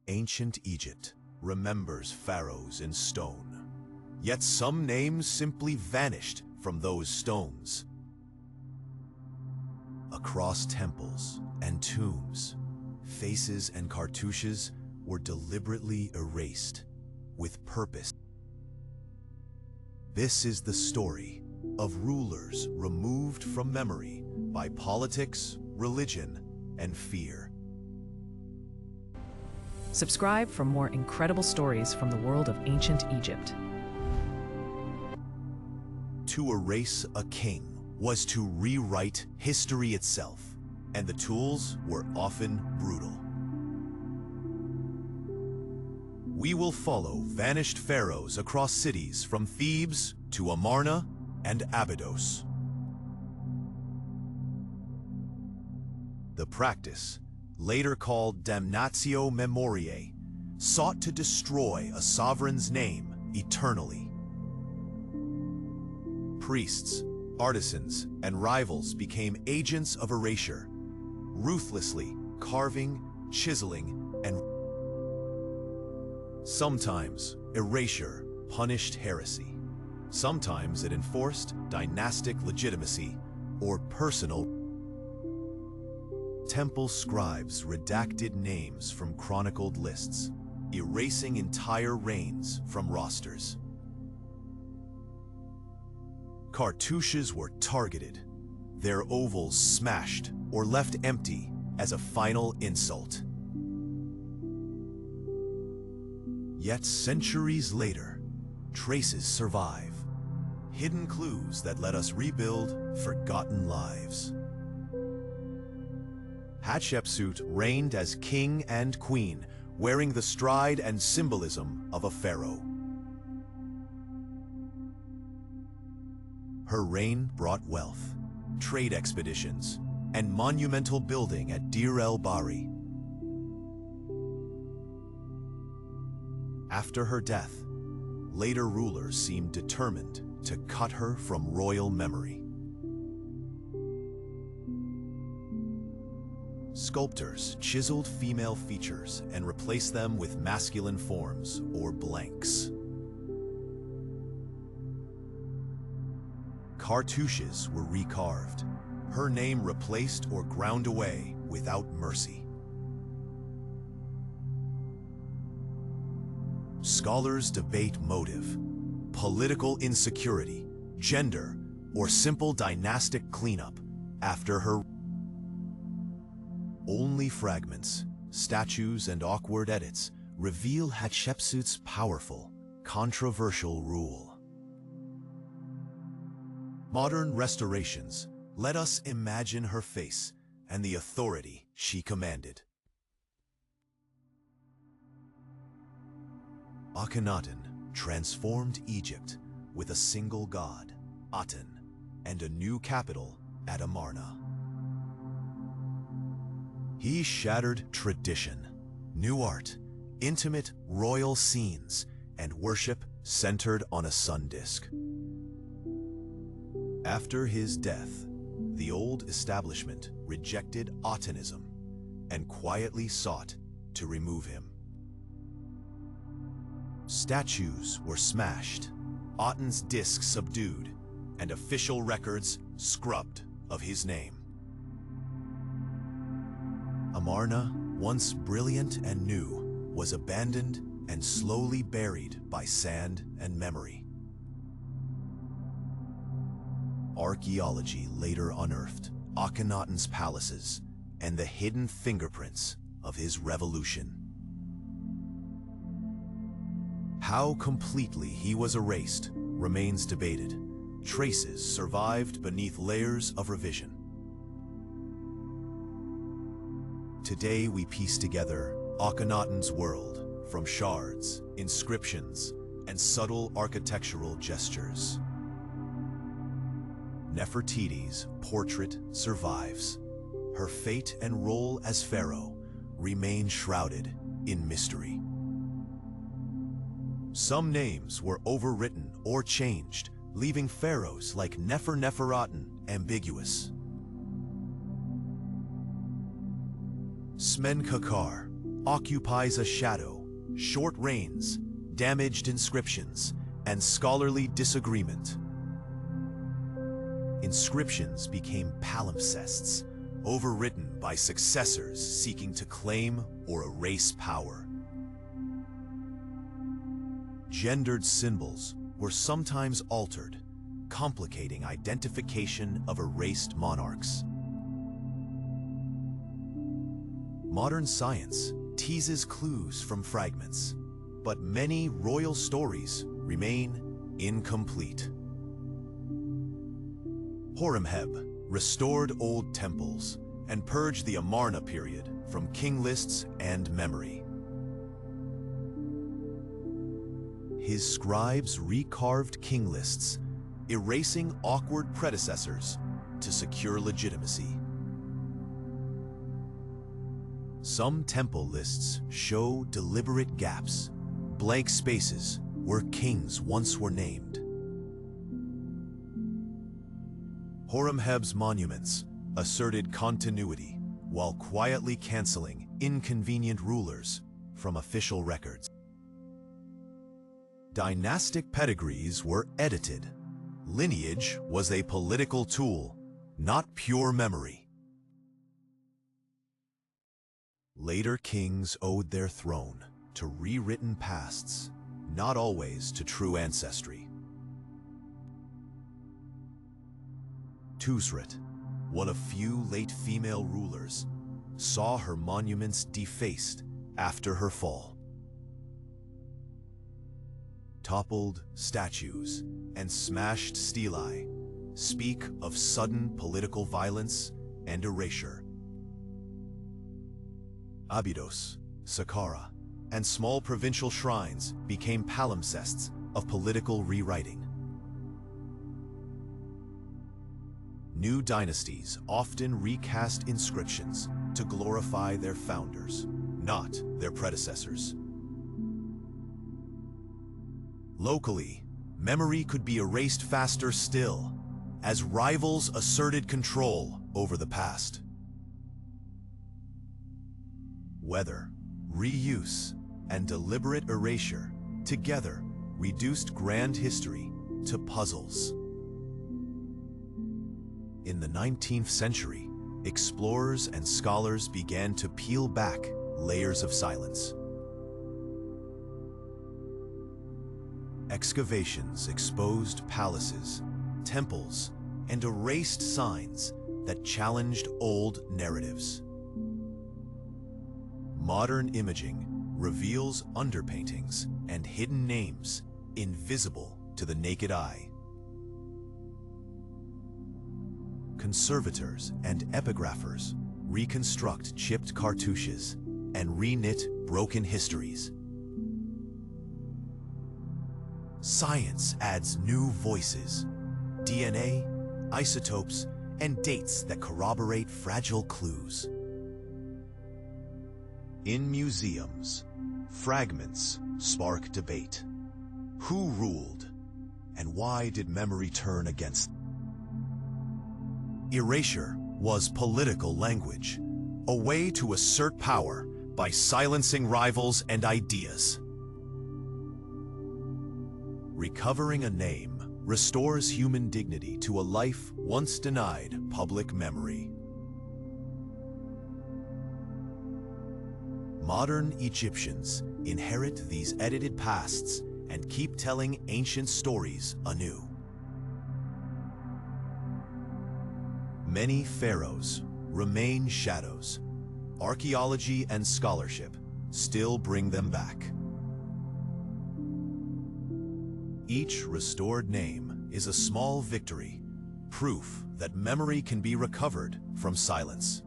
Ancient Egypt remembers pharaohs in stone. Yet some names simply vanished from those stones. Across temples and tombs, faces and cartouches were deliberately erased with purpose. This is the story of rulers removed from memory by politics, religion, and fear. Subscribe for more incredible stories from the world of ancient Egypt. To erase a king was to rewrite history itself, and the tools were often brutal. We will follow vanished pharaohs across cities from Thebes to Amarna and Abydos. The practice, later called damnatio memoriae, sought to destroy a sovereign's name eternally. Priests, artisans, and rivals became agents of erasure, ruthlessly carving, chiseling, and sometimes erasure punished heresy. Sometimes it enforced dynastic legitimacy or personal. Temple scribes redacted names from chronicled lists, erasing entire reigns from rosters. Cartouches were targeted, their ovals smashed or left empty as a final insult. Yet centuries later, traces survive, hidden clues that let us rebuild forgotten lives. Hatshepsut reigned as king and queen, wearing the stride and symbolism of a pharaoh. Her reign brought wealth, trade expeditions, and monumental building at Deir el-Bahri. After her death, later rulers seemed determined to cut her from royal memory. Sculptors chiseled female features and replaced them with masculine forms or blanks. Cartouches were recarved, her name replaced or ground away without mercy. Scholars debate motive, political insecurity, gender, or simple dynastic cleanup after her. Only fragments, statues, and awkward edits reveal Hatshepsut's powerful, controversial rule. Modern restorations let us imagine her face and the authority she commanded. Akhenaten transformed Egypt with a single god, Aten, and a new capital at Amarna. He shattered tradition, new art, intimate royal scenes, and worship centered on a sun disk. After his death, the old establishment rejected Atenism and quietly sought to remove him. Statues were smashed, Aten's disk subdued, and official records scrubbed of his name. Amarna, once brilliant and new, was abandoned and slowly buried by sand and memory. Archaeology later unearthed Akhenaten's palaces and the hidden fingerprints of his revolution. How completely he was erased remains debated. Traces survived beneath layers of revision. Today we piece together Akhenaten's world from shards, inscriptions, and subtle architectural gestures. Nefertiti's portrait survives. Her fate and role as pharaoh remain shrouded in mystery. Some names were overwritten or changed, leaving pharaohs like Nefertiti ambiguous. Smenkhkare, occupies a shadow, short reigns, damaged inscriptions, and scholarly disagreement. Inscriptions became palimpsests, overwritten by successors seeking to claim or erase power. Gendered symbols were sometimes altered, complicating identification of erased monarchs. Modern science teases clues from fragments, but many royal stories remain incomplete. Horemheb restored old temples and purged the Amarna period from king lists and memory. His scribes recarved king lists, erasing awkward predecessors to secure legitimacy. Some temple lists show deliberate gaps, blank spaces where kings once were named. Horemheb's monuments asserted continuity while quietly canceling inconvenient rulers from official records. Dynastic pedigrees were edited. Lineage was a political tool, not pure memory. Later kings owed their throne to rewritten pasts, not always to true ancestry. Tusret, one of few late female rulers, saw her monuments defaced after her fall. Toppled statues and smashed stelae speak of sudden political violence and erasure. Abydos, Saqqara, and small provincial shrines became palimpsests of political rewriting. New dynasties often recast inscriptions to glorify their founders, not their predecessors. Locally, memory could be erased faster still, as rivals asserted control over the past. Weather, reuse, and deliberate erasure together reduced grand history to puzzles. In the 19th century, explorers and scholars began to peel back layers of silence. Excavations exposed palaces, temples, and erased signs that challenged old narratives. Modern imaging reveals underpaintings and hidden names invisible to the naked eye. Conservators and epigraphers reconstruct chipped cartouches and reknit broken histories. Science adds new voices, DNA, isotopes, and dates that corroborate fragile clues. In museums, fragments spark debate. Who ruled, and why did memory turn against them? Erasure was political language, a way to assert power by silencing rivals and ideas. Recovering a name restores human dignity to a life once denied public memory. Modern Egyptians inherit these edited pasts and keep telling ancient stories anew. Many pharaohs remain shadows. Archaeology and scholarship still bring them back. Each restored name is a small victory, proof that memory can be recovered from silence.